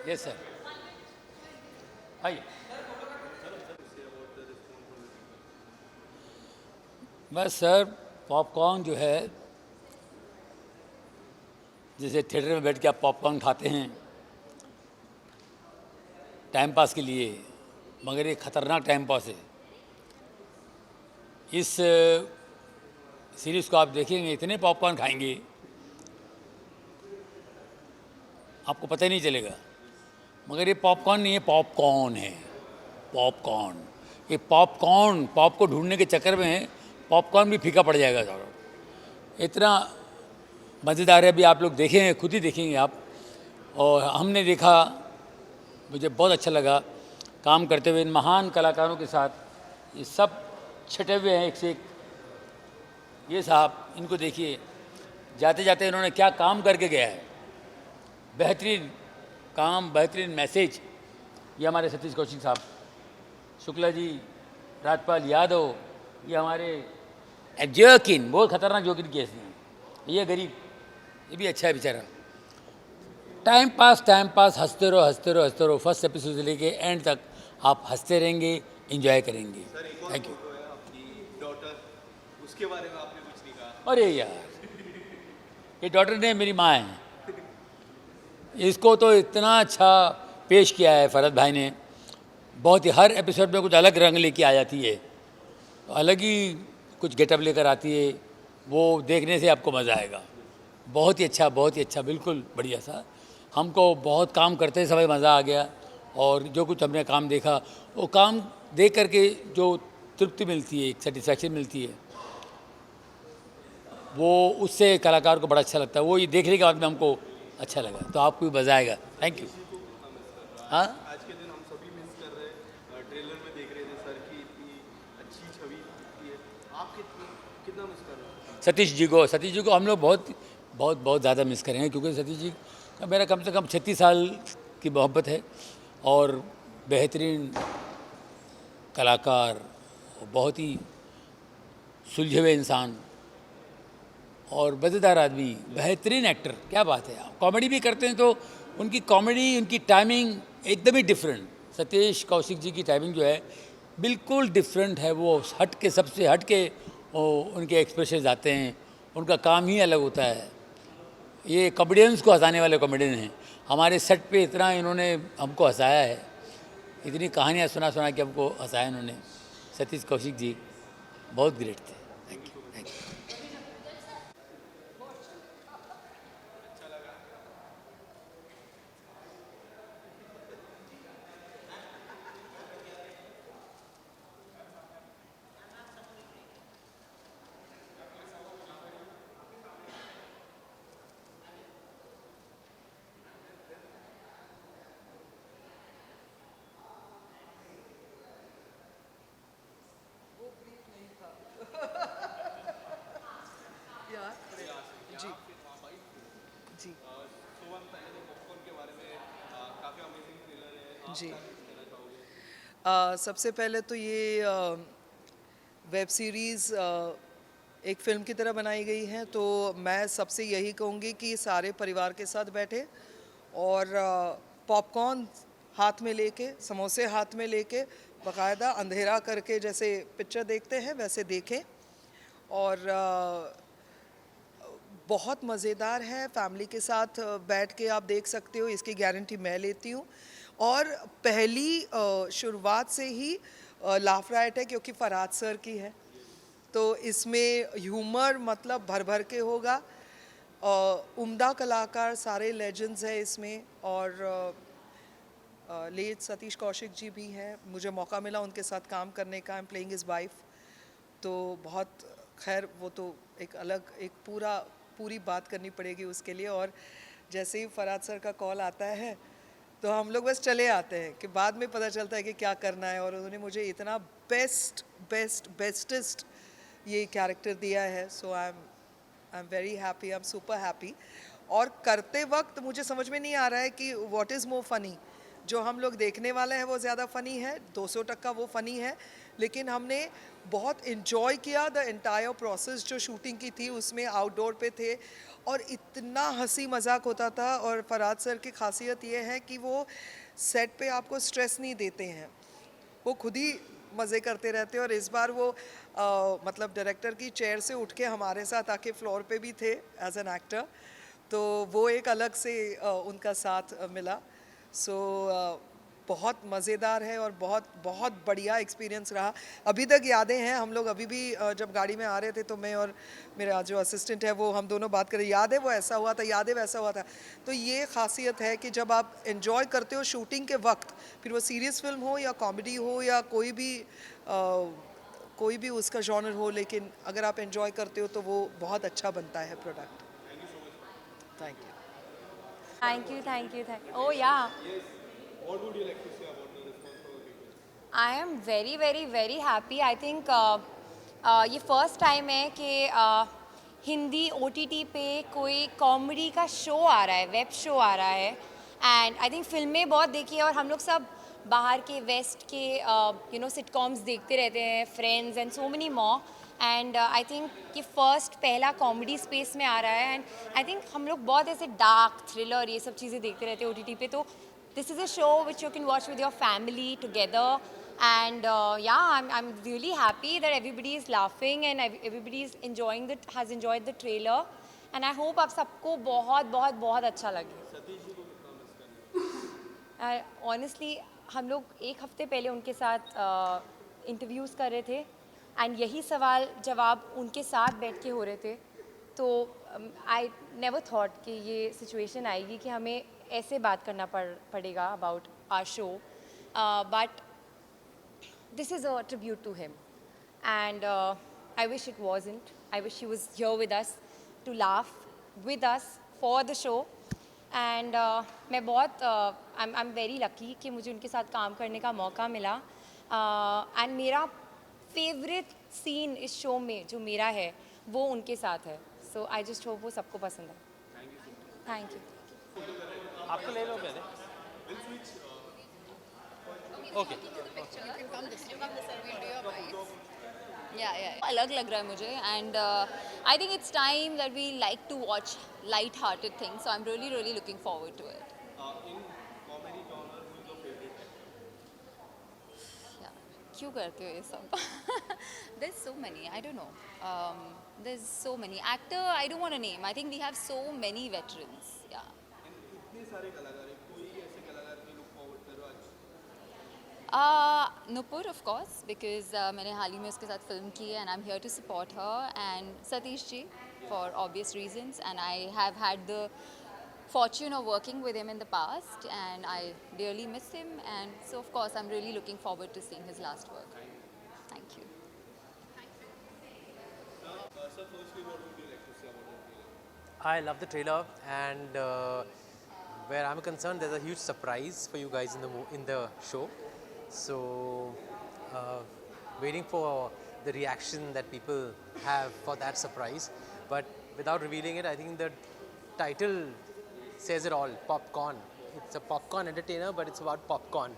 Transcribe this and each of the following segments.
Yes sir, आइए। बस sir, popcorn जो है, जैसे थिएटर में बैठ के आप पॉपकॉर्न खाते हैं टाइम पास के लिए, मगर ये खतरनाक टाइम पास है। इस सीरीज़ को आप देखेंगे, इतने पॉपकॉर्न खाएंगे आपको पता ही नहीं चलेगा। मगर ये पॉपकॉर्न नहीं है, पॉपकॉर्न है, पॉपकॉर्न। ये पॉपकॉर्न, पॉप को ढूंढने के चक्कर में पॉपकॉर्न भी फीका पड़ जाएगा सारा। इतना मज़ेदार है, अभी आप लोग देखेंगे, खुद ही देखेंगे आप। और हमने देखा, मुझे बहुत अच्छा लगा काम करते हुए इन महान कलाकारों के साथ। ये सब छटे हुए हैं एक से एक। ये साहब, इनको देखिए, जाते जाते इन्होंने क्या काम करके गया है। बेहतरीन काम, बेहतरीन मैसेज। ये हमारे सतीश कौशिक साहब, शुक्ला जी, राजपाल यादव, ये हमारे जोकिन, बहुत खतरनाक जोकिन केस हैं। ये गरीब, ये भी अच्छा है बेचारा। टाइम पास, हंसते रहो, हंसते रहो, हंसते रहो। फर्स्ट एपिसोड से लेके एंड तक आप हंसते रहेंगे, एंजॉय करेंगे। Thank you. डॉटर, उसके बारे में आपने कुछ नहीं कहा। अरे यार, ये डॉटर ने मेरी माँ है। इसको तो इतना अच्छा पेश किया है फरहत भाई ने, बहुत ही। हर एपिसोड में कुछ अलग रंग लेके आ जाती है, अलग ही कुछ गेटअप लेकर आती है। वो देखने से आपको मज़ा आएगा। बहुत ही अच्छा, बहुत ही अच्छा, बिल्कुल बढ़िया सा। हमको बहुत काम करते समय मज़ा आ गया। और जो कुछ हमने काम देखा, वो काम देख करके जो तृप्ति मिलती है, एक सेटिस्फैक्शन मिलती है, वो उससे कलाकार को बड़ा अच्छा लगता है। वो ये देखने के बाद में हमको अच्छा लगा, तो आपको भी मज़ा आएगा। Thank you. हाँ, आज के दिन हम सभी मिस कर रहे हैं। ट्रेलर में देख रहे थे सर की इतनी अच्छी छवि थी। आप कितना मिस कर रहे हैं सतीश जी को हम लोग बहुत बहुत बहुत ज़्यादा मिस करेंगे, क्योंकि सतीश जी का मेरा कम से कम 36 साल की मोहब्बत है। और बेहतरीन कलाकार, बहुत ही सुलझे हुए इंसान और मज़ेदार आदमी, बेहतरीन एक्टर। क्या बात है, आप कॉमेडी भी करते हैं तो उनकी कॉमेडी, उनकी टाइमिंग एकदम ही डिफरेंट। सतीश कौशिक जी की टाइमिंग जो है बिल्कुल डिफरेंट है। वो हट के, सबसे हट के उनके एक्सप्रेशन आते हैं। उनका काम ही अलग होता है। ये कॉमेडियंस को हंसाने वाले कॉमेडियन हैं। हमारे सेट पे इतना इन्होंने हमको हंसाया है, इतनी कहानियाँ सुना सुना के हमको हंसाया इन्होंने। सतीश कौशिक जी बहुत ग्रेट थे। Thank you, thank you. यार जी जी सोवन पहले पॉपकॉर्न के बारे में काफ़ी अमेजिंग ट्रेलर है। आप जी क्या कहना चाहोगे? सबसे पहले तो ये वेब सीरीज़ एक फ़िल्म की तरह बनाई गई है, तो मैं सबसे यही कहूँगी कि सारे परिवार के साथ बैठे और पॉपकॉर्न हाथ में लेके, समोसे हाथ में लेके, बाकायदा अंधेरा करके जैसे पिक्चर देखते हैं वैसे देखें। और बहुत मज़ेदार है, फैमिली के साथ बैठ के आप देख सकते हो, इसकी गारंटी मैं लेती हूँ। और पहली शुरुआत से ही लाफ राइट है, क्योंकि फरहाद सर की है, तो इसमें ह्यूमर मतलब भर भर के होगा। उम्दा कलाकार, सारे लेजेंड्स हैं इसमें। और लेट सतीश कौशिक जी भी हैं, मुझे मौका मिला उनके साथ काम करने का। I am playing his wife, तो बहुत, खैर वो तो एक अलग, एक पूरी बात करनी पड़ेगी उसके लिए। और जैसे ही फरहाद सर का कॉल आता है तो हम लोग बस चले आते हैं, कि बाद में पता चलता है कि क्या करना है। और उन्होंने मुझे इतना बेस्टेस्ट ये कैरेक्टर दिया है। So I am very happy, I am super happy. और करते वक्त मुझे समझ में नहीं आ रहा है कि व्हाट इज़ मोर फ़नी। जो हम लोग देखने वाले हैं वो ज़्यादा फ़नी है, 200% वो फ़नी है, लेकिन हमने बहुत इन्जॉय किया द एंटायर प्रोसेस। जो शूटिंग की थी उसमें आउटडोर पे थे और इतना हंसी मजाक होता था। और फरहाद सर की खासियत ये है कि वो सेट पे आपको स्ट्रेस नहीं देते हैं, वो खुद ही मज़े करते रहते हैं। और इस बार वो मतलब डायरेक्टर की चेयर से उठ के हमारे साथ आके फ्लोर पे भी थे एज एन एक्टर, तो वो एक अलग से उनका साथ मिला। सो बहुत मज़ेदार है और बहुत बहुत बढ़िया एक्सपीरियंस रहा। अभी तक यादें हैं, हम लोग अभी भी जब गाड़ी में आ रहे थे तो मैं और मेरा जो असिस्टेंट है वो हम दोनों बात कर रहे, याद है वो ऐसा हुआ था, याद है वैसा हुआ था। तो ये खासियत है कि जब आप एंजॉय करते हो शूटिंग के वक्त, फिर वो सीरियस फिल्म हो या कॉमेडी हो या कोई भी उसका जॉनर हो, लेकिन अगर आप एंजॉय करते हो तो वो बहुत अच्छा बनता है product. Thank you. Thank you, thank you, thank you. Oh yeah. What would you like to say about the response from the people? I am very, very, very happy. I think ये first time है कि Hindi OTT पे कोई comedy का show आ रहा है, web show आ रहा है। एंड आई थिंक फिल्में बहुत देखी है और हम लोग सब बाहर के वेस्ट के सिटकॉम्स देखते रहते हैं, friends and so many more. And I think कि फर्स्ट पहला कॉमेडी स्पेस में आ रहा है। एंड आई थिंक हम लोग बहुत ऐसे डार्क थ्रिलर ये सब चीज़ें देखते रहते हैं OTT पे, तो this is a show which you can watch with your family together. And yeah, I'm really happy that everybody is laughing and everybody is has enjoyed the trailer. And I hope आप सबको बहुत बहुत बहुत अच्छा लगे। Honestly, हम लोग एक हफ्ते पहले उनके साथ इंटरव्यूज़ कर रहे थे एंड यही सवाल जवाब उनके साथ बैठ के हो रहे थे। तो आई नेवर थॉट कि ये सिचुएशन आएगी कि हमें ऐसे बात करना पड़ेगा about our show, but this is a tribute to him and I wish it wasn't. I wish he was here with us to laugh with us for the show. And मैं बहुत आई am very lucky कि मुझे उनके साथ काम करने का मौका मिला। एंड मेरा फेवरेट सीन इस शो में जो मेरा है वो उनके साथ है। सो आई जस्ट होप वो सबको पसंद है। Thank you. आपको ले लो पहले। ओके। अलग लग रहा है मुझे and I think it's time that we like to watch light hearted things, so I am really really looking forward to it. In comedy genre, who is your favorite? क्यों करते हो ये सब? There's so many, I don't know. There's so many. Actor, I don't want to name. I think we have so many veterans. Yeah. इतने सारे कलाकार हैं, कोई ऐसे कलाकार के look forward करो आज? Nupur, of course, because मैंने हाल ही में उसके साथ फिल्म की है and I'm here to support her, and Satish ji for obvious reasons, and I have had the fortune of working with him in the past and I dearly miss him, and so of course I'm really looking forward to seeing his last work. Thank you. Sir, firstly, what would you like to say about the trailer? I love the trailer, and where I'm concerned, there's a huge surprise for you guys in the show. So, waiting for the reaction that people have for that surprise. But without revealing it, I think the title says it all. Popcorn. It's a popcorn entertainer, but it's about popcorn.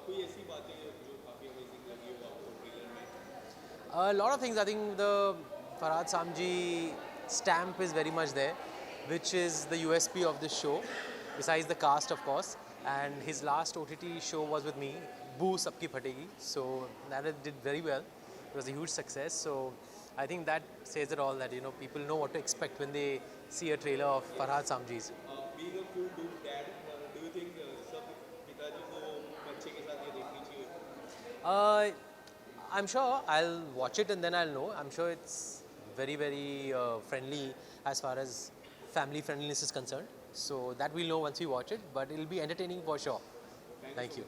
कोई ऐसी बातें जो काफ़ी amazing लगी हो आपको trailer में? A lot of things. I think the Farhad Samji stamp is very much there, which is the USP of this show, besides the cast, of course. And his last OTT show was with me, Boo Sabki Phategi. So that did very well. It was a huge success. So I think that says it all, that people know what to expect when they see a trailer of Farhad Samji's. Being a full dude dad, do you think सब पिताजी को बच्चे के साथ ये देखनी चाहिए? I'm sure I'll watch it and then I'll know. I'm sure it's very, very friendly as far as family friendliness is concerned. So that we'll know once we watch it, but it'll be entertaining for sure. Thank you.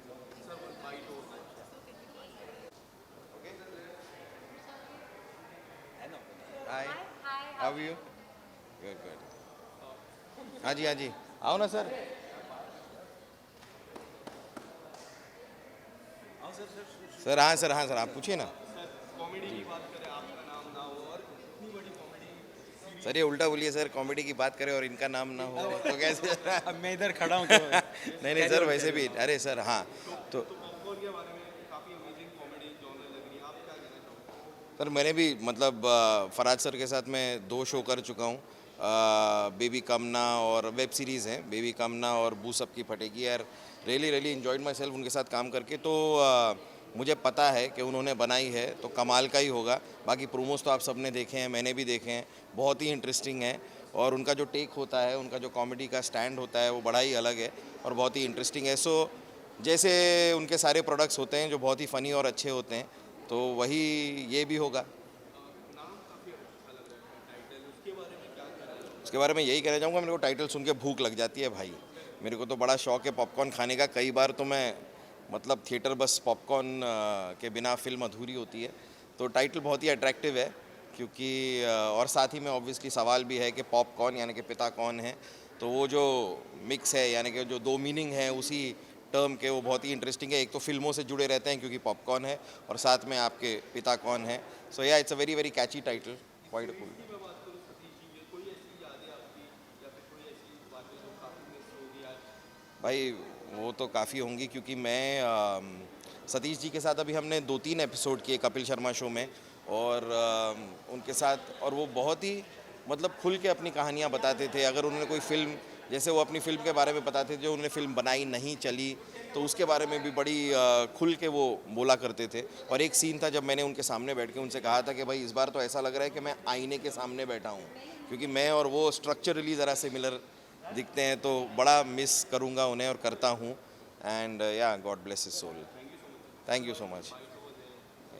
Hi. How are you? Good, good. हाँ जी, हाँ जी. आओ ना sir. Sir हाँ sir, हाँ sir, आप पूछिए ना. Comedy की बात करें, आपका नाम ना हो और इतनी बड़ी कॉमेडी. सर ये उल्टा बोलिए सर, कॉमेडी की बात करें और इनका नाम ना हो तो कैसे? अब मैं इधर खड़ा हूँ नहीं नहीं सर, वैसे भी अरे सर हाँ तो पॉपकॉर्न के बारे में काफ़ी अमेजिंग कॉमेडी जॉनर लग रही सर मैंने भी मतलब फरहाद सर के साथ मैं 2 शो कर चुका हूँ, बेबी कामना और वेब सीरीज़ हैं बेबी कामना और बू सब की फटेगी। यार रियली इन्जॉयड माई सेल्फ उनके साथ काम करके। तो मुझे पता है कि उन्होंने बनाई है तो कमाल का ही होगा। बाकी प्रोमोस तो आप सबने देखे हैं, मैंने भी देखे हैं, बहुत ही इंटरेस्टिंग है। और उनका जो टेक होता है, उनका जो कॉमेडी का स्टैंड होता है वो बड़ा ही अलग है और बहुत ही इंटरेस्टिंग है। सो जैसे उनके सारे प्रोडक्ट्स होते हैं जो बहुत ही फ़नी और अच्छे होते हैं, तो वही ये भी होगा। उसके बारे में यही कहना चाहूँगा, मेरे को टाइटल सुन के भूख लग जाती है भाई। मेरे को तो बड़ा शौक है पॉपकॉर्न खाने का। कई बार तो मैं मतलब थिएटर बस पॉपकॉर्न के बिना फिल्म अधूरी होती है। तो टाइटल बहुत ही अट्रैक्टिव है क्योंकि और साथ ही में ऑब्वियसली सवाल भी है कि पॉपकॉर्न यानी कि पिता कौन है। तो वो जो मिक्स है यानी कि जो 2 मीनिंग है उसी टर्म के, वो बहुत ही इंटरेस्टिंग है। एक तो फिल्मों से जुड़े रहते हैं क्योंकि पॉपकॉर्न है, और साथ में आपके पिता कौन है। सो या it's a very catchy title, quite cool. भाई वो तो काफ़ी होंगी क्योंकि मैं सतीश जी के साथ अभी हमने 2-3 एपिसोड किए कपिल शर्मा शो में, और उनके साथ, और वो बहुत ही मतलब खुल के अपनी कहानियाँ बताते थे। अगर उन्होंने कोई फ़िल्म, जैसे वो अपनी फ़िल्म के बारे में बताते थे जो उन्होंने फ़िल्म बनाई नहीं चली, तो उसके बारे में भी बड़ी खुल के वो बोला करते थे। और एक सीन था जब मैंने उनके सामने बैठ के उनसे कहा था कि भाई इस बार तो ऐसा लग रहा है कि मैं आईने के सामने बैठा हूँ, क्योंकि मैं और वो स्ट्रक्चरली ज़रा सिमिलर दिखते हैं। तो बड़ा मिस करूँगा उन्हें और करता हूँ। And yeah God bless his soul. Thank you so much.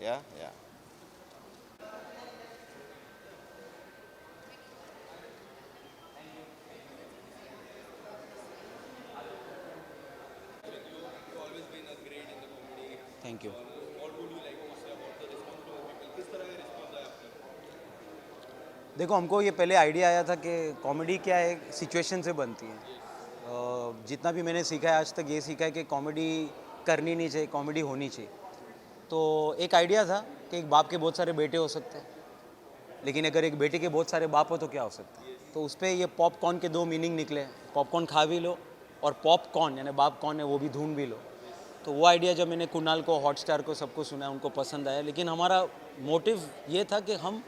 Yeah thank you. देखो, हमको ये पहले आइडिया आया था कि कॉमेडी क्या है, सिचुएशन से बनती है। जितना भी मैंने सीखा है आज तक, ये सीखा है कि कॉमेडी करनी नहीं चाहिए, कॉमेडी होनी चाहिए। तो एक आइडिया था कि एक बाप के बहुत सारे बेटे हो सकते हैं, लेकिन अगर एक बेटे के बहुत सारे बाप हो तो क्या हो सकता है। तो उस पर ये पॉपकॉर्न के 2 मीनिंग निकले। पॉपकॉर्न खा भी लो और पॉपकॉर्न यानी बाप कौन है वो भी ढूंढ भी लो। तो वो आइडिया जब मैंने कुणाल को, हॉटस्टार को, सबको सुना, उनको पसंद आया। लेकिन हमारा मोटिव ये था कि हम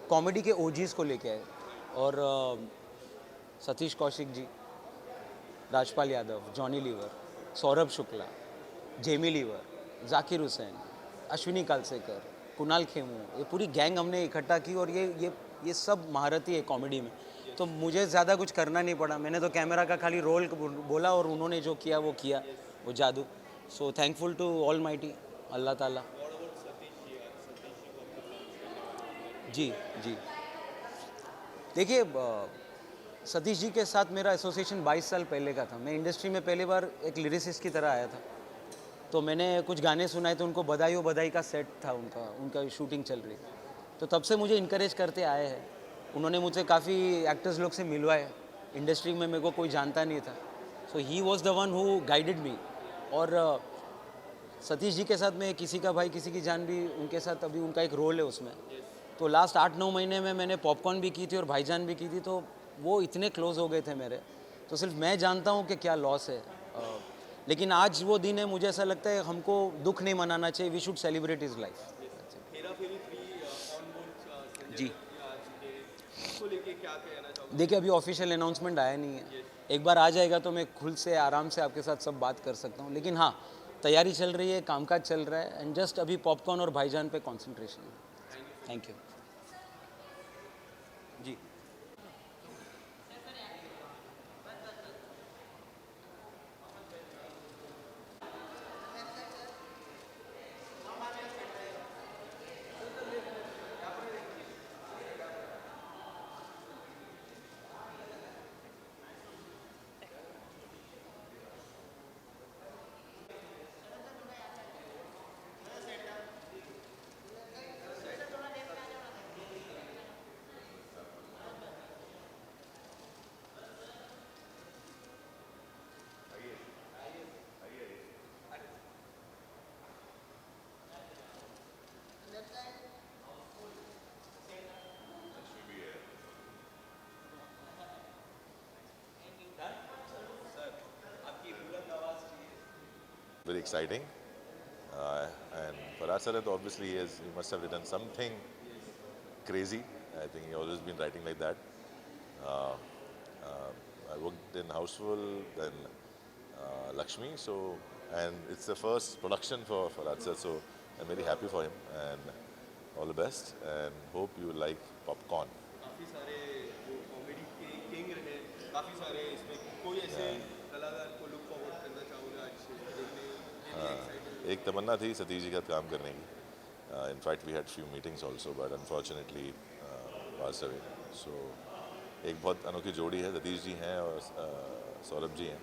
कॉमेडी के ओजीज़ को लेके आए, और सतीश कौशिक जी, राजपाल यादव, जॉनी लीवर, सौरभ शुक्ला, जेमी लीवर, जाकिर हुसैन, अश्विनी कालसेकर, कुणाल खेमू, ये पूरी गैंग हमने इकट्ठा की। और ये सब महारथी है कॉमेडी में। तो मुझे ज़्यादा कुछ करना नहीं पड़ा। मैंने तो कैमरा का खाली रोल बोला और उन्होंने जो किया वो किया, वो जादू। So thankful to almighty, Allah Taala. जी जी, देखिए, सतीश जी के साथ मेरा एसोसिएशन 22 साल पहले का था। मैं इंडस्ट्री में पहली बार एक लिरिसिस्ट की तरह आया था। तो मैंने कुछ गाने सुनाए, तो उनको बधाई हो बधाई का सेट था, उनका शूटिंग चल रही। तो तब से मुझे इनकरेज करते आए हैं। उन्होंने मुझे काफ़ी एक्टर्स लोग से मिलवाए। इंडस्ट्री में मेरे को कोई जानता नहीं था। So he was the one who guided me. और सतीश जी के साथ में किसी का भाई किसी की जान भी, उनके साथ अभी उनका एक रोल है उसमें। तो लास्ट 8-9 महीने में मैंने पॉपकॉर्न भी की थी और भाईजान भी की थी। तो वो इतने क्लोज हो गए थे मेरे, तो सिर्फ मैं जानता हूँ कि क्या लॉस है। लेकिन आज वो दिन है, मुझे ऐसा लगता है हमको दुख नहीं मनाना चाहिए। We should celebrate his life. जी, देखिए, अभी ऑफिशियल अनाउंसमेंट आया नहीं है। एक बार आ जाएगा तो मैं खुल से आराम से आपके साथ सब बात कर सकता हूँ। लेकिन हाँ, तैयारी चल रही है, कामकाज चल रहा है, एंड जस्ट अभी पॉपकॉर्न और भाईजान पे कॉन्सेंट्रेशन है। थैंक यू जी। Very exciting, and Farhad sir है तो obviously he must have written something crazy. I think he always been writing like that. Uh, I worked in Houseful, then Lakshmi, so and it's the first production for Farhad sir, so I'm very happy for him and all the best and hope you like Popcorn. काफ़ी सारे जो comedy के king रहे, काफ़ी सारे इसमें कोई ऐसे कलाकार को लुक फॉरवर्ड करना चाहोगे आज से देखने के लिए एक्साइटेड? एक तमन्ना थी सतीश जी के साथ काम करने की. In fact, we had few meetings also, but unfortunately passed away. So एक बहुत अनोखी जोड़ी है, सतीश जी हैं और सौरभ जी हैं.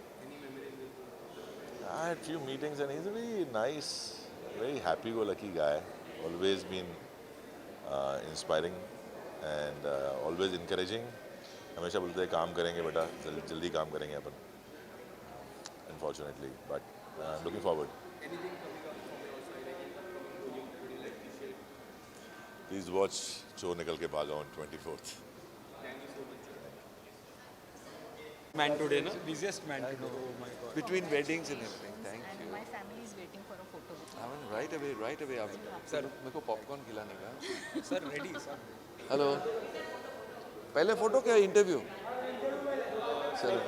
I had few meetings and he's a very nice, very happy-go-lucky guy. Always been inspiring and always encouraging. हमेशा बोलते हैं काम करेंगे बेटा, जल्दी काम करेंगे अपन. Unfortunately, but I'm looking forward. Anything coming up from your side again? Would you like to share? Please watch चोर निकल के भागा on 24th. Thank you so much. Man today, no? Busiest man today. Oh my God. Between weddings and everything. Thank you. My family is waiting for a photo with you. Right away. Sir, मेरे को popcorn खिलाने का. sir, ready, sir. Hello. पहले photo क्या interview? चलो.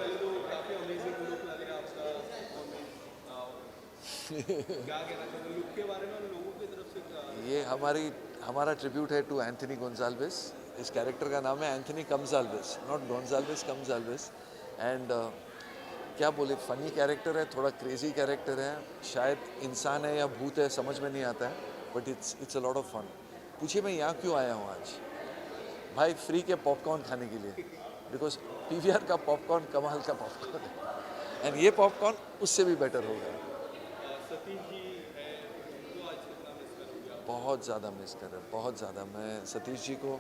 काफ़ी amazing look लग रहा है आपका. क्या कहना चाहोगे लुक के बारे में लोगों की तरफ से? ये हमारा ट्रिब्यूट है टू एंथनी गोंजाल्वेस. इस कैरेक्टर का नाम है एंथनी कम्जाल्वेस, नॉट गोंजाल्वेस, कम्जाल्वेस. एंड क्या बोले, फनी कैरेक्टर है, थोड़ा क्रेजी कैरेक्टर है. शायद इंसान है या भूत है समझ में नहीं आता है, but it's a lot of fun. पूछिए मैं यहाँ क्यों आया हूँ आज? भाई फ्री के पॉपकॉर्न खाने के लिए, बिकॉज पीवीआर का पॉपकॉर्न कमाल का पॉपकॉर्न है एंड ये पॉपकॉर्न उससे भी बेटर होगा. सतीश जी है, उनको आज कितना मिस करोगे आप? बहुत ज़्यादा मिस कर रहे हैं, बहुत ज़्यादा. मैं सतीश जी को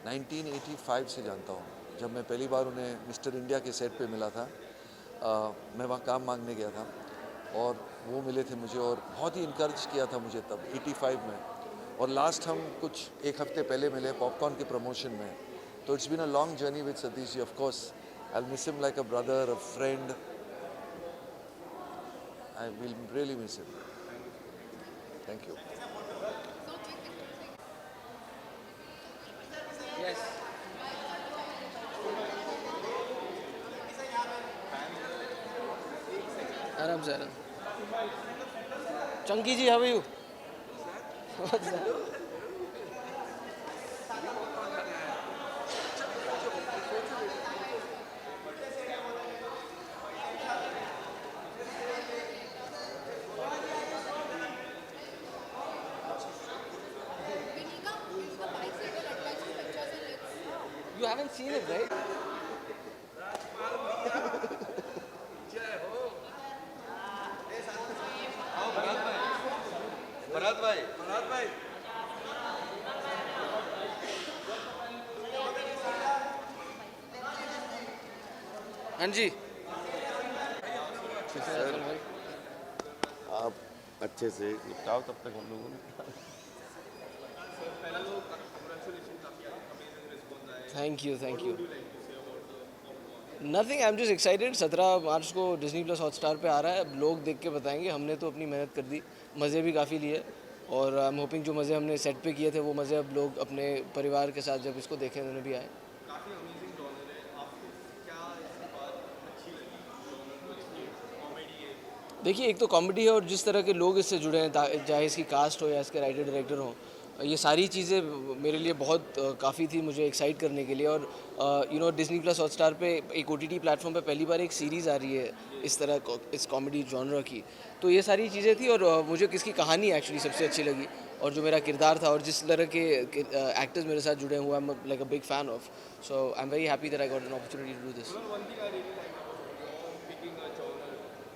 1985 से जानता हूँ. जब मैं पहली बार उन्हें मिस्टर इंडिया के सेट पे मिला था, मैं वहाँ काम मांगने गया था और वो मिले थे मुझे और बहुत ही इनकरेज किया था मुझे तब 85 में. और लास्ट हम कुछ एक हफ्ते पहले मिले पॉपकॉर्न के प्रमोशन में. तो it's been a long journey with Satish ji. Of course I will miss him like a brother, a friend. I will really miss him. Thank you. Yes. आराम से आराम. चंकी जी, how are you? What's that? You haven't seen it, right? Bharat भाई हाँ जी. आप अच्छे से निपटाओ तब तक हम लोगों ने. पहला तो कंग्रेचुलेशन, काफ़ी अमेजिंग रिस्पॉन्स आया. Thank you. Nothing. I'm just excited. 17 March को डिज्नी प्लस हॉटस्टार पे आ रहा है. अब लोग देख के बताएंगे. हमने तो अपनी मेहनत कर दी, मज़े भी काफ़ी लिए और आई एम होपिंग जो मज़े हमने सेट पे किए थे वो मज़े अब लोग अपने परिवार के साथ जब इसको देखें उन्हें भी आए. काफ़ी अमेजिंग जॉनर है. आपको क्या इसकी बात अच्छी लगी? कॉमेडी है. देखिए, एक तो कॉमेडी है और जिस तरह के लोग इससे जुड़े हैं, चाहे इसकी कास्ट हो या इसके राइटर डायरेक्टर हो, ये सारी चीज़ें मेरे लिए बहुत काफ़ी थी मुझे एक्साइट करने के लिए. और डिज्नी प्लस हॉटस्टार पे एक OTT प्लेटफॉर्म पे पहली बार एक सीरीज़ आ रही है इस तरह इस कॉमेडी जॉनर की. तो ये सारी चीज़ें थी और मुझे किसकी कहानी एक्चुअली सबसे अच्छी लगी और जो मेरा किरदार था और जिस तरह के एक्टर्स मेरे साथ जुड़े हुए, I am like a big fan of. So I am very happy that I got an opportunity to do this. One thing I really like about your picking a genre.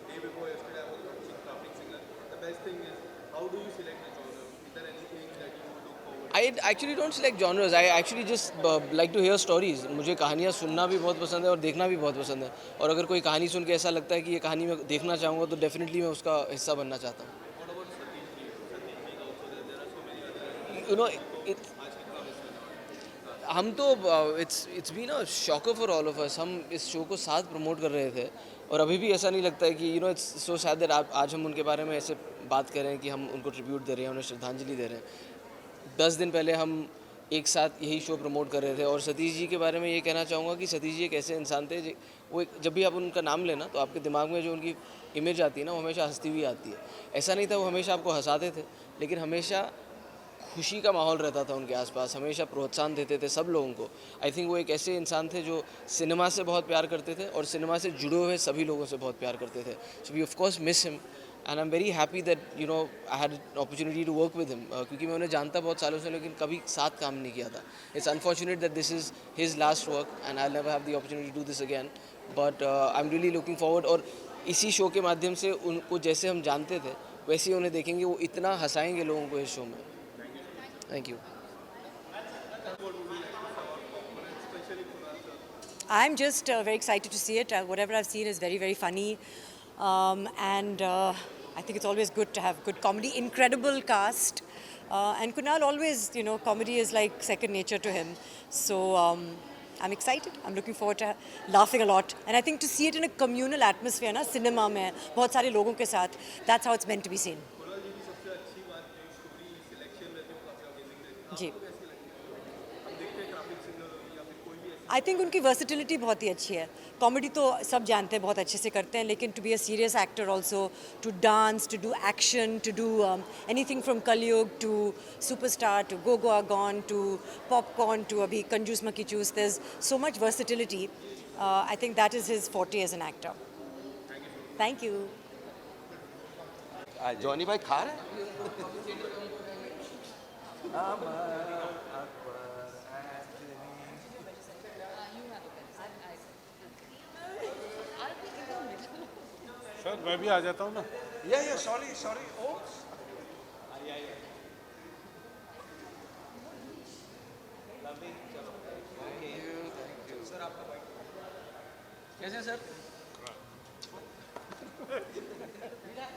Day before yesterday, I was watching Traffic Signal. The best thing is, how do you select the genre? Is there anything that you look forward to? I actually don't select genres. I actually just like to hear stories. मुझे कहानियाँ सुनना भी बहुत पसंद है और देखना भी बहुत पसंद है. और अगर कोई कहानी सुन के ऐसा लगता है कि ये कहानी मैं देखना चाहूँगा तो डेफिनेटली मैं उसका हिस्सा बनना चाहता हूँ. हम तो it's been a shocker for all of us. हम इस शो को साथ प्रमोट कर रहे थे और अभी भी ऐसा नहीं लगता है कि इट्स सो सैड दैट आज हम उनके बारे में ऐसे बात कर रहे हैं कि हम उनको ट्रिब्यूट दे रहे हैं, उन्हें श्रद्धांजलि दे रहे हैं. 10 दिन पहले हम एक साथ यही शो प्रमोट कर रहे थे. और सतीश जी के बारे में ये कहना चाहूँगा कि सतीश जी एक ऐसे इंसान थे जब भी आप उनका नाम लेना तो आपके दिमाग में जो उनकी इमेज आती है ना, वो हमेशा हंसती हुई आती है. ऐसा नहीं था वो हमेशा आपको हंसाते थे, लेकिन हमेशा खुशी का माहौल रहता था उनके आसपास, हमेशा प्रोत्साहन देते थे सब लोगों को. आई थिंक वो एक ऐसे इंसान थे जो सिनेमा से बहुत प्यार करते थे और सिनेमा से जुड़े हुए सभी लोगों से बहुत प्यार करते थे. So we of course miss him and I am very happy that I had opportunity to work with him, क्योंकि मैं उन्हें जानता बहुत सालों से लेकिन कभी साथ काम नहीं किया था. It's unfortunate that this is his last work and I never have the opportunity to do this again, but I am really looking forward. और इसी शो के माध्यम से उनको जैसे हम जानते थे वैसे ही उन्हें देखेंगे. वो इतना हंसाएंगे लोगों को इस शो में. Thank you. I'm just very excited to see it. Whatever I've seen is very, very funny. And I think it's always good to have good comedy. Incredible cast. And Kunal always, comedy is like second nature to him. So I'm excited. I'm looking forward to laughing a lot. And I think to see it in a communal atmosphere, na, cinema mein, बहुत सारे लोगों के साथ, that's how it's meant to be seen. जी. I think उनकी versatility बहुत ही अच्छी है. कॉमेडी तो सब जानते हैं, बहुत अच्छे से करते हैं, लेकिन to be a serious actor also, to dance, to do action, to do anything from Kalyug to superstar to go Goa gone to popcorn to अभी Kanjoos Makkhi Choos, there is so much versatility. I think that is his forte as an actor. Thank you. Johnny भाई खा रहे हैं? Sir मैं भी आ जाता हूँ ना. या सॉरी ओ कैसे सर?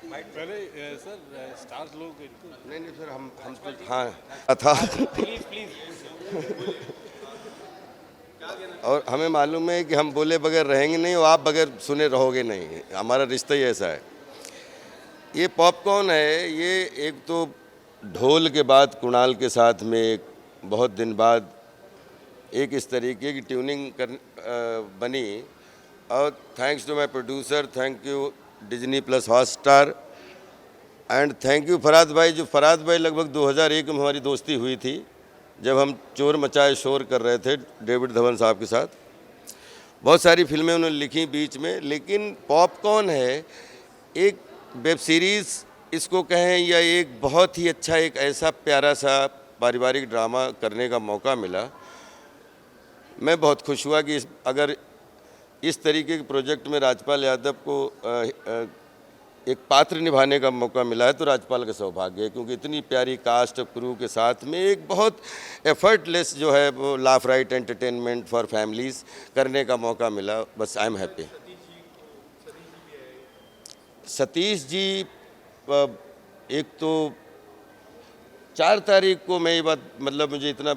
पहले सर स्टार्स लोग इनको नहीं सर हम तो हाँ था. और हमें मालूम है कि हम बोले बगैर रहेंगे नहीं और आप बगैर सुने रहोगे नहीं. हमारा रिश्ता ही ऐसा है. ये पॉपकॉर्न है. ये एक तो ढोल के बाद कुणाल के साथ में एक बहुत दिन बाद एक इस तरीके की ट्यूनिंग बनी. और thanks to my producer, thank you Disney plus Hotstar and thank you Farhad भाई. जो फराद भाई लगभग 2001 में हमारी दोस्ती हुई थी जब हम चोर मचाए शोर कर रहे थे डेविड धवन साहब के साथ. बहुत सारी फिल्में उन्होंने लिखी बीच में, लेकिन पॉपकॉर्न है एक वेब सीरीज़ इसको कहें या एक बहुत ही अच्छा एक ऐसा प्यारा सा पारिवारिक ड्रामा करने का मौका मिला. मैं बहुत खुश हुआ कि अगर इस तरीके के प्रोजेक्ट में राजपाल यादव को एक पात्र निभाने का मौका मिला है तो राजपाल का सौभाग्य है, क्योंकि इतनी प्यारी कास्ट ऑफ क्रू के साथ में एक बहुत एफर्टलेस जो है वो laugh right entertainment for families करने का मौका मिला. बस I am happy. Satish ji एक तो 4 तारीख को मैं ये बात मतलब मुझे इतना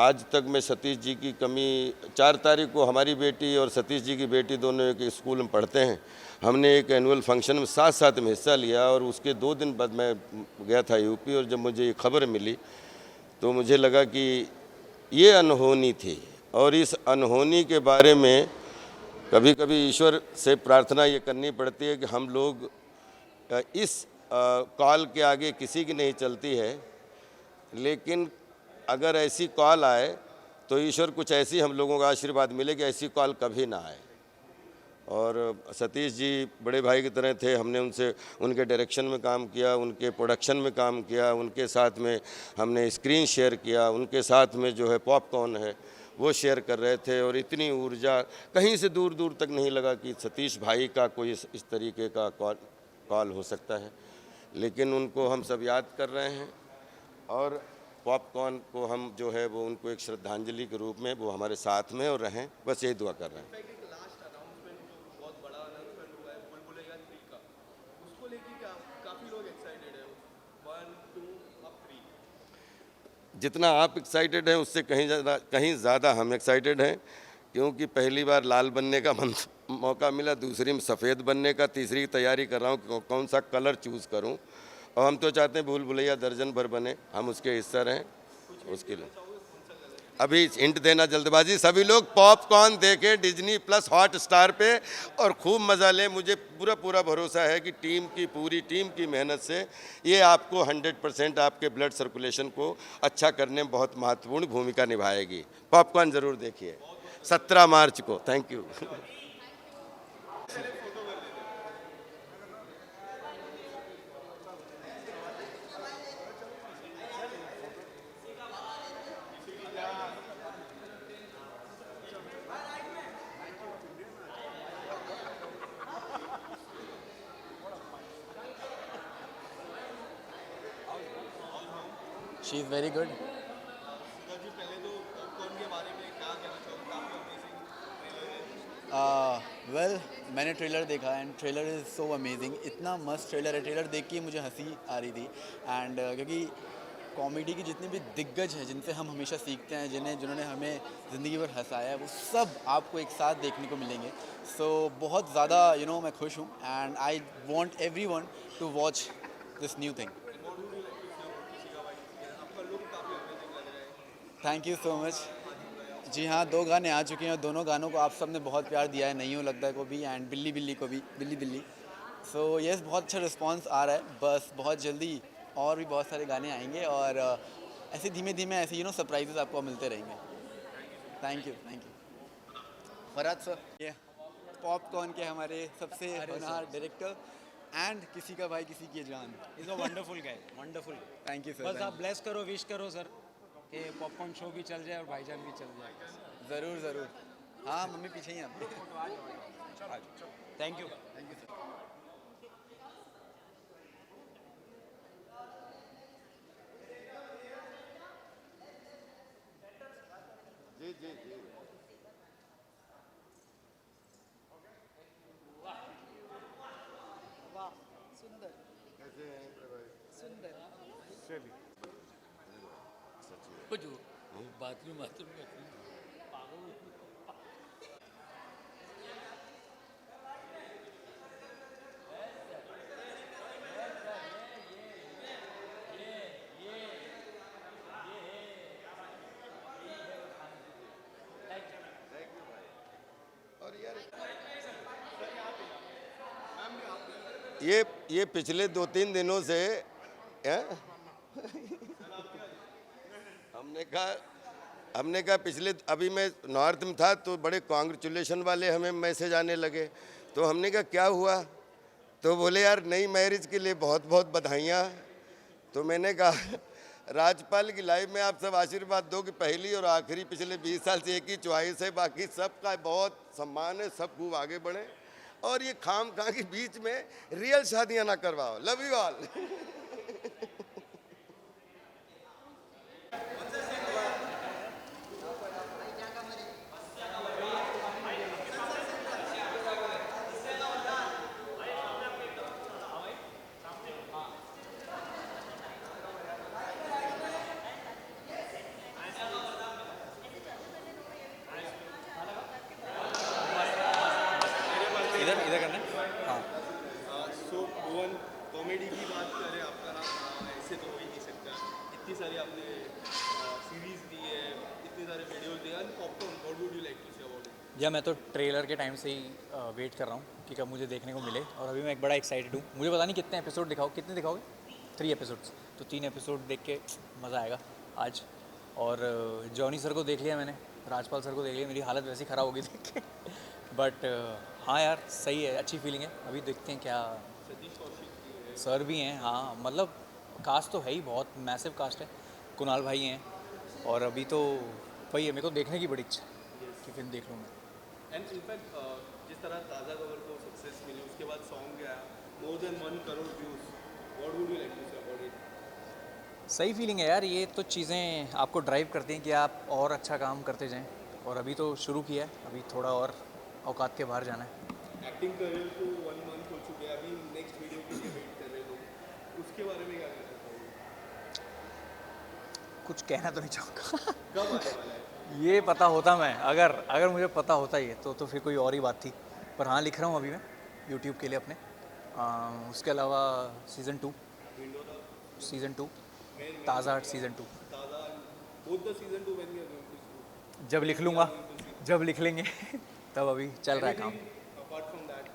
आज तक मैं सतीश जी की कमी 4 तारीख को हमारी बेटी और सतीश जी की बेटी दोनों एक स्कूल में पढ़ते हैं. हमने एक एनुअल फंक्शन में साथ में हिस्सा लिया और उसके 2 दिन बाद मैं गया था यूपी. और जब मुझे ये खबर मिली तो मुझे लगा कि ये अनहोनी थी. और इस अनहोनी के बारे में कभी कभी ईश्वर से प्रार्थना ये करनी पड़ती है कि हम लोग इस कॉल के आगे किसी की नहीं चलती है, लेकिन अगर ऐसी कॉल आए तो ईश्वर कुछ ऐसी हम लोगों का आशीर्वाद मिले कि ऐसी कॉल कभी ना आए. और सतीश जी बड़े भाई की तरह थे. हमने उनसे उनके डायरेक्शन में काम किया, उनके प्रोडक्शन में काम किया, उनके साथ में हमने स्क्रीन शेयर किया, उनके साथ में जो है पॉपकॉर्न है वो शेयर कर रहे थे. और इतनी ऊर्जा कहीं से दूर दूर तक नहीं लगा कि सतीश भाई का कोई इस तरीके का कॉल हो सकता है. लेकिन उनको हम सब याद कर रहे हैं और पॉपकॉर्न को हम जो है वो उनको एक श्रद्धांजलि के रूप में वो हमारे साथ में और रहें, बस यही दुआ कर रहे हैं. जितना आप एक्साइटेड हैं उससे कहीं ज़्यादा हम एक्साइटेड हैं, क्योंकि पहली बार लाल बनने का मौका मिला, दूसरी में सफ़ेद बनने का, तीसरी की तैयारी कर रहा हूँ कौन सा कलर चूज़ करूँ। और हम तो चाहते हैं भूल भुलैया दर्जन भर बने, हम उसके हिस्सा रहें। उसके लिए अभी हिंट देना जल्दबाजी, सभी लोग पॉपकॉर्न देखें डिज्नी प्लस हॉट स्टार पे और खूब मज़ा लें। मुझे पूरा भरोसा है कि पूरी टीम की मेहनत से ये आपको 100% आपके ब्लड सर्कुलेशन को अच्छा करने में बहुत महत्वपूर्ण भूमिका निभाएगी। पॉपकॉर्न ज़रूर देखिए 17 मार्च को। Thank you. She is very good. जी पहले तो पॉपकॉर्न के बारे में क्या कहना चाहूँगा, काफ़ी अमेजिंग ट्रेलर है। वेल मैंने ट्रेलर देखा and trailer is so amazing, इतना मस्त ट्रेलर है। ट्रेलर देख के मुझे हंसी आ रही थी एंड क्योंकि कॉमेडी की जितनी भी दिग्गज हैं जिनसे हम हमेशा सीखते हैं, जिन्होंने हमें ज़िंदगी भर हंसाया है, वो सब आपको एक साथ देखने को मिलेंगे। सो बहुत ज़्यादा मैं खुश हूँ and I want everyone to watch this new thing. Thank you so much. जी हाँ, 2 गाने आ चुके हैं और दोनों गानों को आप सब ने बहुत प्यार दिया है, नहीं हो लगता है को भी एंड बिल्ली बिल्ली को भी, बिल्ली। सो यस, बहुत अच्छा रिस्पांस आ रहा है। बस बहुत जल्दी और भी बहुत सारे गाने आएंगे और ऐसे धीमे ऐसे सरप्राइजेस आपको मिलते रहेंगे। Thank you. फरहाद सर, ये पॉपकॉर्न के हमारे सबसे होनहार डायरेक्टर एंड किसी का भाई किसी की जान। Is a wonderful guy, wonderful. Thank you sir. बस आप ब्लेस करो, विश करो सर कि पॉपकॉर्न शो भी चल जाए और भाईजान भी चल जाए। ज़रूर। हाँ, मम्मी पीछे ही हैं आपके। Thank you. जी। वाह, सुंदर। कैसे हैं? सुंदर। चलिए कुछ बाथरूम में ये पिछले 2-3 दिनों से हमने कहा पिछले, अभी मैं नॉर्थ में था तो बड़े कॉन्ग्रेचुलेशन वाले हमें मैसेज आने लगे, तो हमने कहा क्या हुआ, तो बोले यार नई मैरिज के लिए बहुत बहुत बधाइयाँ। तो मैंने कहा राज्यपाल की लाइफ में आप सब आशीर्वाद दो कि पहली और आखिरी पिछले 20 साल से एक ही चॉइस है, बाकी सबका बहुत सम्मान है, सब खूब आगे बढ़े और ये खाम खा के बीच में रियल शादियां ना करवाओ। Love you all. इधर करना है। हाँ। सो भुवन, कॉमेडी की बात करें, आपका नाम ऐसे तो हो ही नहीं सकता। इतनी सारी आपने सीरीज दी है, इतने सारे वीडियोज दिए, and popcorn, what would you like to say about it? या मैं तो ट्रेलर के टाइम से ही वेट कर रहा हूँ कि कब मुझे देखने को मिले, और अभी मैं एक बड़ा एक्साइटेड हूँ। मुझे पता नहीं कितने एपिसोड कितने दिखाओगे? 3 एपिसोड्स, तो 3 एपिसोड देख के मज़ा आएगा आज। और जॉनी सर को देख लिया मैंने, राजपाल सर को देख लिया, मेरी हालत वैसी ख़राब हो गई देख के। बट हाँ यार, सही है, अच्छी फीलिंग है। अभी देखते हैं क्या। सर भी हैं, हाँ, मतलब कास्ट तो है ही, बहुत मैसिव कास्ट है। कुणाल भाई हैं, और अभी तो वही है, मेरे को देखने की बड़ी इच्छा कि फिल्म देख लूँ मैं। एंड इनफैक्ट जिस तरह ताज़ा खबर को सक्सेस मिली, उसके बाद सॉन्ग गया more than 1 crore views, what would you like to say about it? सही फीलिंग है यार, ये तो चीज़ें आपको ड्राइव करती हैं कि आप और अच्छा काम करते जाएं, और अभी तो शुरू किया है, अभी थोड़ा और औकात के बाहर जाना है। एक्टिंग करियर को 1 मंथ हो चुके हैं, अभी नेक्स्ट वीडियो के लिए वेट कर रहे लोग, उसके बारे में क्या कहना चाहोगे? कुछ कहना तो नहीं चाहूँगा। कब आने वाला है? ये पता होता मैं, अगर मुझे पता होता ये तो फिर कोई और ही बात थी। पर हाँ, लिख रहा हूँ अभी मैं यूट्यूब के लिए अपने। उसके अलावा सीज़न 2 ताज़ा हट season 2 Both the season 2 when we are going to see. जब लिख लूँगा, जब लिख लेंगे तब अभी चल रहा है काम। Apart from that,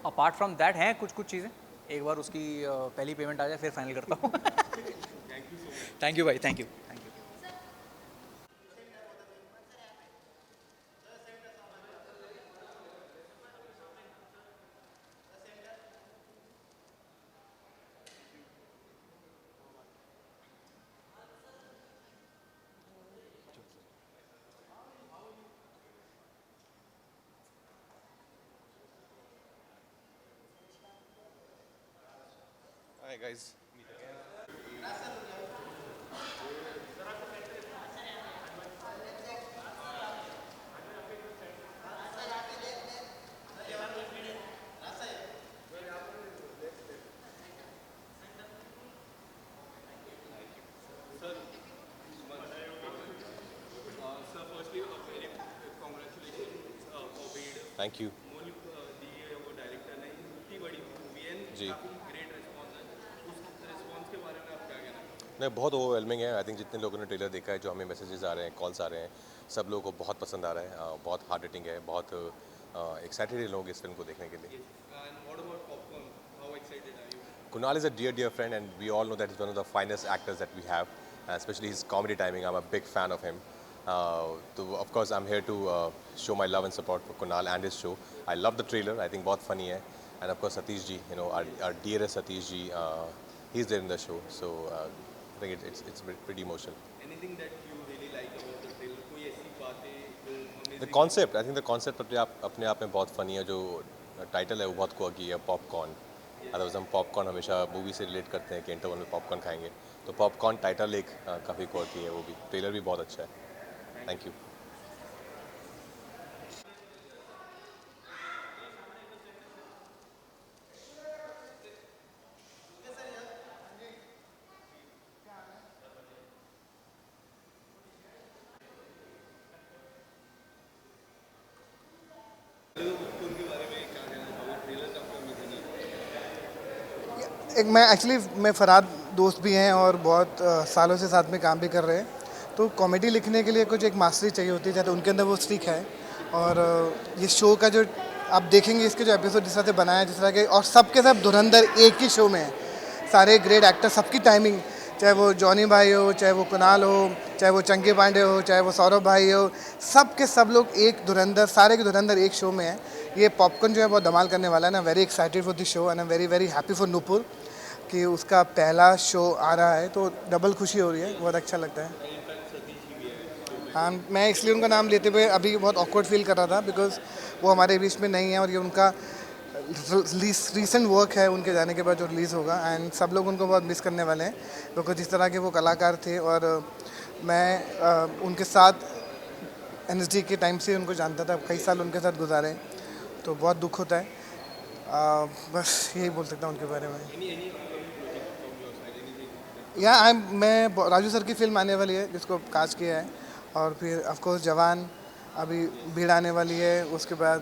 apart from that हैं कुछ चीज़ें, एक बार उसकी पहली पेमेंट आ जाए फिर फाइनल करता हूँ। थैंक यू भाई, thank you. Hi guys. sir, firstly, a very congratulations for Veed. Thank you. Moni di है वो डायरेक्टर ने, इतनी बड़ी मूवी है, जी। काफी ग्रेट रिस्पॉन्स है। उस रिस्पॉन्स के बारे में आप क्या कहना चाहेंगे? नहीं, बहुत ओवरवेलमिंग है। आई थिंक जितने लोगों ने ट्रेलर देखा है, जो हमें मैसेजेस आ रहे हैं, कॉल्स आ रहे हैं, सब लोगों को बहुत पसंद आ रहा है। बहुत हार्ड हिटिंग है, बहुत एक्साइटेड है लोग इस फिल्म को देखने के लिए। And what about popcorn? How excited are you? Kunal is a dear friend, and we all know that he's one of the finest actors that we have, especially his comedy timing. I'm a big fan of him. So of course, I'm here to show my love and support for Kunal and his show. I love the trailer. I think बहुत funny है. And of course, Satish ji, our dearest Satish ji, he's there in the show. So I think it's pretty emotional. Anything that you really like about the trailer? कोई ऐसी बातें जो amazing? The concept, I think the concept अपने आप में बहुत funny है. जो टाइटल है वो बहुत quirky है, पॉपकॉर्न। अदरवाइज हम पॉपकॉर्न हमेशा मूवी से रिलेट करते हैं कि इंटरवल में पॉपकॉर्न खाएंगे, तो पॉपकॉर्न टाइटल एक काफ़ी क्वालिटी है, वो भी ट्रेलर भी बहुत अच्छा है। Thank you. मैं फ़रहाद दोस्त भी हैं और बहुत सालों से साथ में काम भी कर रहे हैं, तो कॉमेडी लिखने के लिए कुछ एक मास्टरी चाहिए होती है, चाहे तो उनके अंदर वो स्ट्रीक है। और ये शो का जो आप देखेंगे, इसके जो एपिसोड जिस तरह से बनाया है, जिस तरह के, और सबके सब धुरंधर एक ही शो में है, सारे ग्रेट एक्टर, सबकी टाइमिंग, चाहे वो जॉनी भाई हो, चाहे वो कुणाल हो, चाहे वो चंकी पांडे हो, चाहे वो सौरभ भाई हो, सब के सब लोग एक धुरंधर, सारे के धुरंधर एक शो में है। ये पॉपकॉर्न जो है बहुत धमाल करने वाला है ना। Very excited for this show and I am very very happy for Nupur कि उसका पहला शो आ रहा है, तो डबल खुशी हो रही है, बहुत अच्छा लगता है। हाँ, मैं इसलिए उनका नाम लेते हुए अभी बहुत ऑकवर्ड फील कर रहा था, बिकॉज वो हमारे बीच में नहीं है और ये उनका रीसेंट वर्क है उनके जाने के बाद जो रिलीज़ होगा, एंड सब लोग उनको बहुत मिस करने वाले हैं, बिकॉज जिस तरह के वो कलाकार थे। और मैं उनके साथ NSD के टाइम से उनको जानता था, कई साल उनके साथ गुजारे, तो बहुत दुख होता है। बस यही बोल सकता हूँ उनके बारे में। मैं राजू सर की फिल्म आने वाली है जिसको कास्ट किया है, और फिर ऑफ कोर्स जवान अभी भीड़ आने वाली है, उसके बाद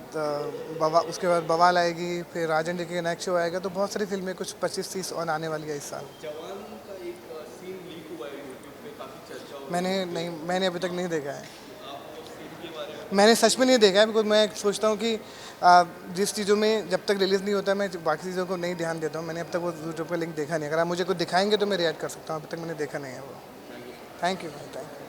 बवाल आएगी, फिर राजन जी के नेक्स्ट शो आएगा, तो बहुत सारी फिल्में कुछ 25-30 और आने वाली है इस साल। जवान का एक सीन लीक हुआ है यूट्यूब पे, काफी चर्चा हो रही है। मैंने अभी तक नहीं देखा है। आप उस सीन के बारे में? मैंने सच में नहीं देखा है, बिकॉज मैं सोचता हूँ कि जिस चीज़ों में जब तक रिलीज़ नहीं होता मैं बाकी चीज़ों को नहीं ध्यान देता हूँ। मैंने अब तक वो यूट्यूब पर लिंक देखा नहीं। अगर आप मुझे कुछ दिखाएंगे तो मैं रिएक्ट कर सकता हूँ, अभी तक मैंने देखा नहीं है वो। थैंक यू भाई, थैंक यू।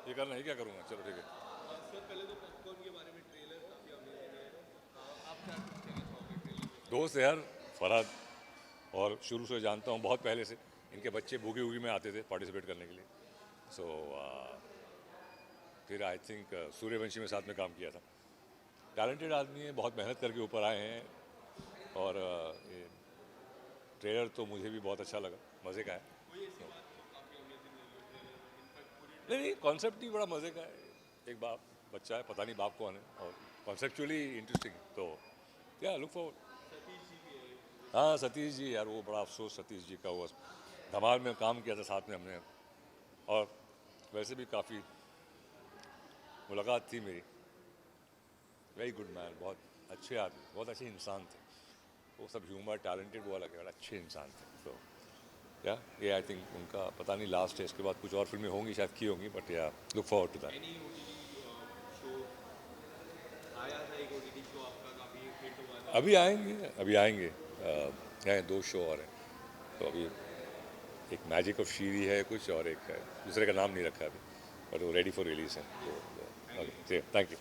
ये करना ही क्या करूँगा, चलो ठीक है। सर पहले तो पॉपकॉर्न के बारे में ट्रेलर काफ़ी अमेजिंग है। आप क्या कुछ कहना चाहोगे ट्रेलर में? दोस्त है यार फरहाद, और शुरू से जानता हूँ बहुत पहले से। इनके बच्चे बूगी वूगी में आते थे पार्टिसिपेट करने के लिए। सो फिर आई थिंक सूर्यवंशी में साथ में काम किया था। टैलेंटेड आदमी है, बहुत मेहनत करके ऊपर आए हैं। और ये ट्रेलर तो मुझे भी बहुत अच्छा लगा, मज़े का है। नहीं, कॉन्सेप्ट ही बड़ा मज़े का है। एक बाप बच्चा है, पता नहीं बाप कौन है, और कॉन्सेप्चुअली इंटरेस्टिंग। तो क्या लुक फॉरवर्ड। हाँ सतीश जी यार, वो बड़ा अफसोस सतीश जी का, वो धमाल में काम किया था साथ में हमने, और वैसे भी काफ़ी मुलाकात थी मेरी। वेरी गुड मैन, बहुत अच्छे आदमी, बहुत अच्छे इंसान थे। वो सब ह्यूमर टैलेंटेड वो अलग है, अच्छे इंसान थे। तो या ये आई थिंक उनका पता नहीं लास्ट है, इसके बाद कुछ और फिल्में होंगी शायद की होंगी, बट या लुक फॉरवर्ड टू दैट। आया था एक OTT शो आपका, काफ़ी हिट हुआ था। अभी आएंगे हैं 2 शो और हैं। तो अभी एक मैजिक ऑफ शीरी है कुछ, और एक है दूसरे का नाम नहीं रखा अभी, बट वो रेडी फॉर रिलीज है। तो थैंक यू।